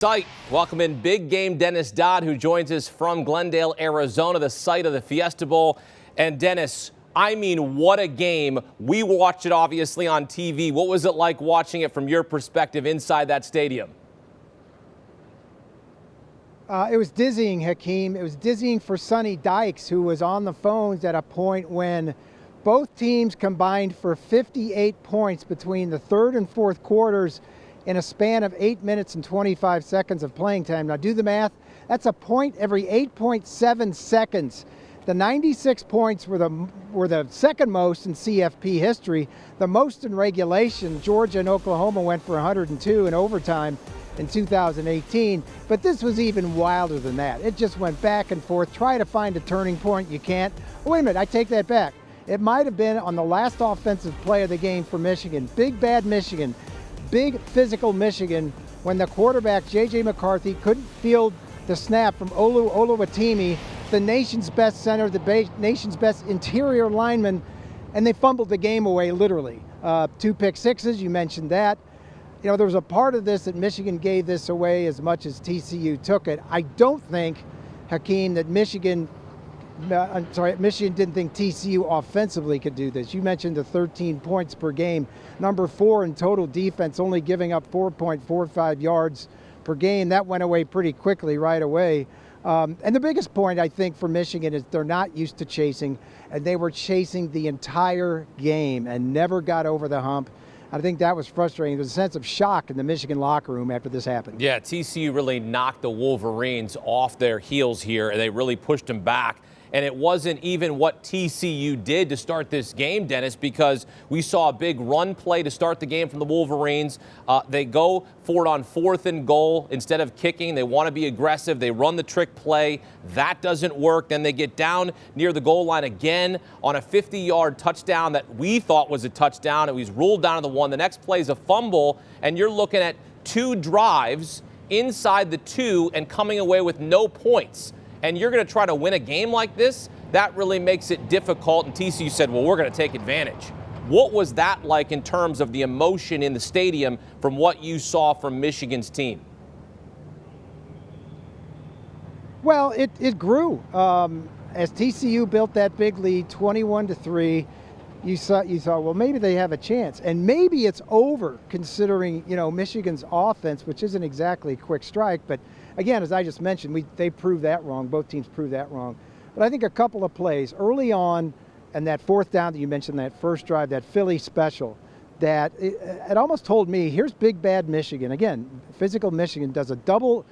Site. Welcome in big game Dennis Dodd, who joins us from Glendale, Arizona, the site of the Fiesta Bowl. And Dennis, I mean, what a game. We watched it obviously on TV. What was it like watching it from your perspective inside that stadium? It was dizzying, Hakeem. It was dizzying for Sonny Dykes, who was on the phones at a point when both teams combined for 58 points between the third and fourth quarters in a span of 8 minutes and 25 seconds of playing time. Now do the math. That's a point every 8.7 seconds. The 96 points were the second most in CFP history. The most in regulation. Georgia and Oklahoma went for 102 in overtime in 2018. But this was even wilder than that. It just went back and forth. Try to find a turning point. You can't. Oh, wait a minute. I take that back. It might have been on the last offensive play of the game for Michigan. Big bad Michigan. Big physical Michigan when the quarterback, J.J. McCarthy, couldn't field the snap from Olu Oluwatimi, the nation's best center, the nation's best interior lineman, and they fumbled the game away literally. 2 pick sixes, you mentioned that. You know, there was a part of this that Michigan gave this away as much as TCU took it. I don't think, Hakeem, that Michigan didn't think TCU offensively could do this. You mentioned the 13 points per game, number 4 in total defense, only giving up 4.45 yards per game. That went away pretty quickly right away. And the biggest point, I think, for Michigan is they're not used to chasing, and they were chasing the entire game and never got over the hump. I think that was frustrating. There was a sense of shock in the Michigan locker room after this happened. Yeah, TCU really knocked the Wolverines off their heels here, and they really pushed them back. And it wasn't even what TCU did to start this game, Dennis, because we saw a big run play to start the game from the Wolverines. They go for it on 4th and goal instead of kicking. They want to be aggressive. They run the trick play. That doesn't work. Then they get down near the goal line again on a 50-yard touchdown that we thought was a touchdown. It was ruled down to the 1. The next play is a fumble, and you're looking at 2 drives inside the 2 and coming away with no points. And you're going to try to win a game like this, that really makes it difficult. And TCU said, well, we're going to take advantage. What was that like in terms of the emotion in the stadium from what you saw from Michigan's team? Well, it grew. As TCU built that big lead, 21-3, you thought, well, maybe they have a chance. And maybe it's over considering, Michigan's offense, which isn't exactly a quick strike, but again, as I just mentioned, they proved that wrong. Both teams proved that wrong. But I think a couple of plays early on, and that 4th down that you mentioned, that first drive, that Philly special, that it almost told me, here's big bad Michigan. Again, physical Michigan does a double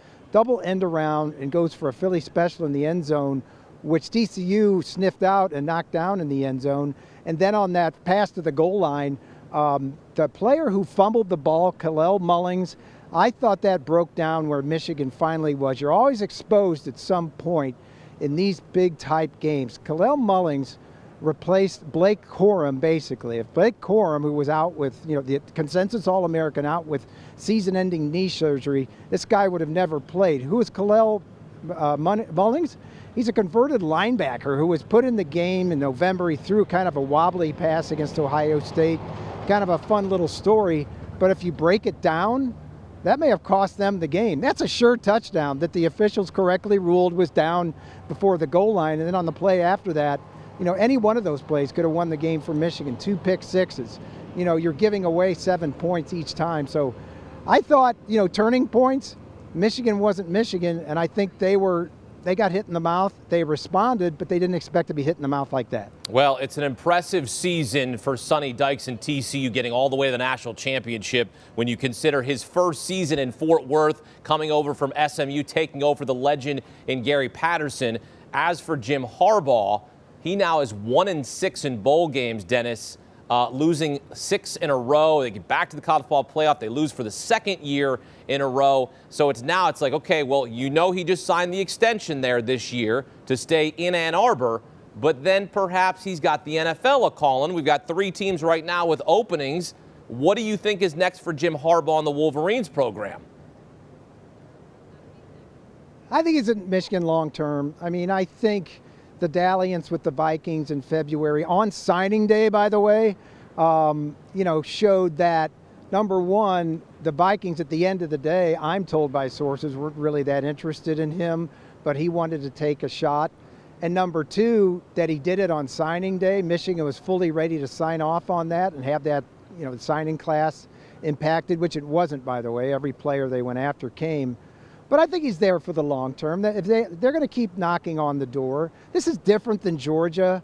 end around and goes for a Philly special in the end zone, which TCU sniffed out and knocked down in the end zone. And then on that pass to the goal line, the player who fumbled the ball, Kalel Mullings, I thought that broke down where Michigan finally was. You're always exposed at some point in these big type games. Kalel Mullings replaced Blake Corum, basically. If Blake Corum, who was out with, the consensus All-American, out with season-ending knee surgery, this guy would have never played. Who is Kalel Mullings? He's a converted linebacker who was put in the game in November. He threw kind of a wobbly pass against Ohio State. Kind of a fun little story. But if you break it down, that may have cost them the game. That's a sure touchdown that the officials correctly ruled was down before the goal line. And then on the play after that, any one of those plays could have won the game for Michigan. 2 pick sixes. You're giving away 7 points each time. So I thought, turning points, Michigan wasn't Michigan, and I think they got hit in the mouth. They responded, but they didn't expect to be hit in the mouth like that. Well, it's an impressive season for Sonny Dykes and TCU, getting all the way to the national championship when you consider his first season in Fort Worth, coming over from SMU, taking over the legend in Gary Patterson. As for Jim Harbaugh, he now is 1-6 in bowl games, Dennis, losing 6 in a row. They get back to the college football playoff. They lose for the 2nd year in a row. So it's like, okay, well, he just signed the extension there this year to stay in Ann Arbor, but then perhaps he's got the NFL a-calling. We've got 3 teams right now with openings. What do you think is next for Jim Harbaugh and the Wolverines program? I think he's in Michigan long term. I mean, I think the dalliance with the Vikings in February, on signing day, by the way, showed that Number one, the Vikings at the end of the day, I'm told by sources, weren't really that interested in him, but he wanted to take a shot. And number two, that he did it on signing day. Michigan was fully ready to sign off on that and have that, the signing class impacted, which it wasn't, by the way. Every player they went after came. But I think he's there for the long term. If they're going to keep knocking on the door. This is different than Georgia.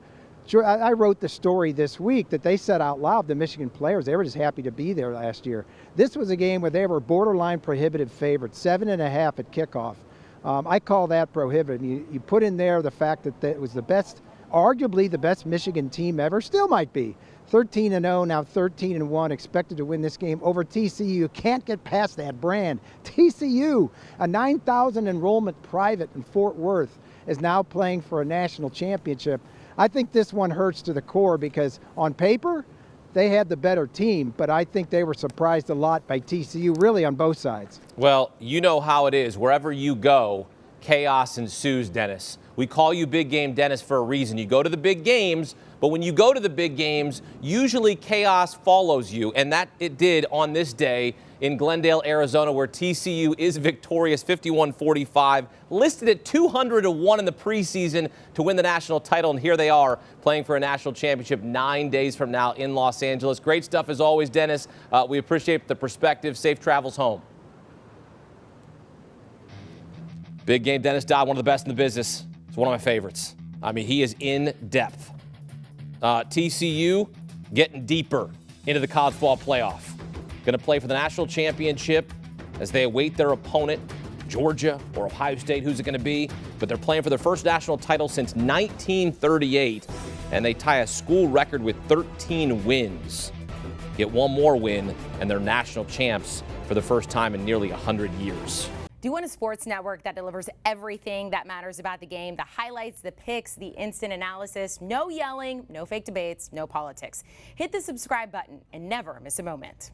I wrote the story this week that they said out loud, the Michigan players, they were just happy to be there last year. This was a game where they were borderline prohibitive favorites, 7.5 at kickoff. I call that prohibitive. You put in there the fact that it was the best, arguably the best Michigan team ever, still might be. 13-0, now 13-1, expected to win this game over TCU. You can't get past that brand. TCU, a 9,000 enrollment private in Fort Worth, is now playing for a national championship. I think this one hurts to the core because on paper, they had the better team, but I think they were surprised a lot by TCU, really on both sides. Well, you know how it is. Wherever you go, chaos ensues, Dennis. We call you Big Game Dennis for a reason. You go to the big games, but when you go to the big games, usually chaos follows you, and that it did on this day in Glendale, Arizona, where TCU is victorious 51-45, listed at 200-1 in the preseason to win the national title, and here they are playing for a national championship 9 days from now in Los Angeles. Great stuff as always, Dennis. We appreciate the perspective. Safe travels home. Big Game Dennis Dodd, one of the best in the business. He's one of my favorites. I mean, he is in depth. TCU getting deeper into the college football playoff. Going to play for the national championship as they await their opponent, Georgia or Ohio State. Who's it going to be? But they're playing for their first national title since 1938, and they tie a school record with 13 wins. Get one more win, and they're national champs for the first time in nearly 100 years. Do you want a sports network that delivers everything that matters about the game? The highlights, the picks, the instant analysis, no yelling, no fake debates, no politics. Hit the subscribe button and never miss a moment.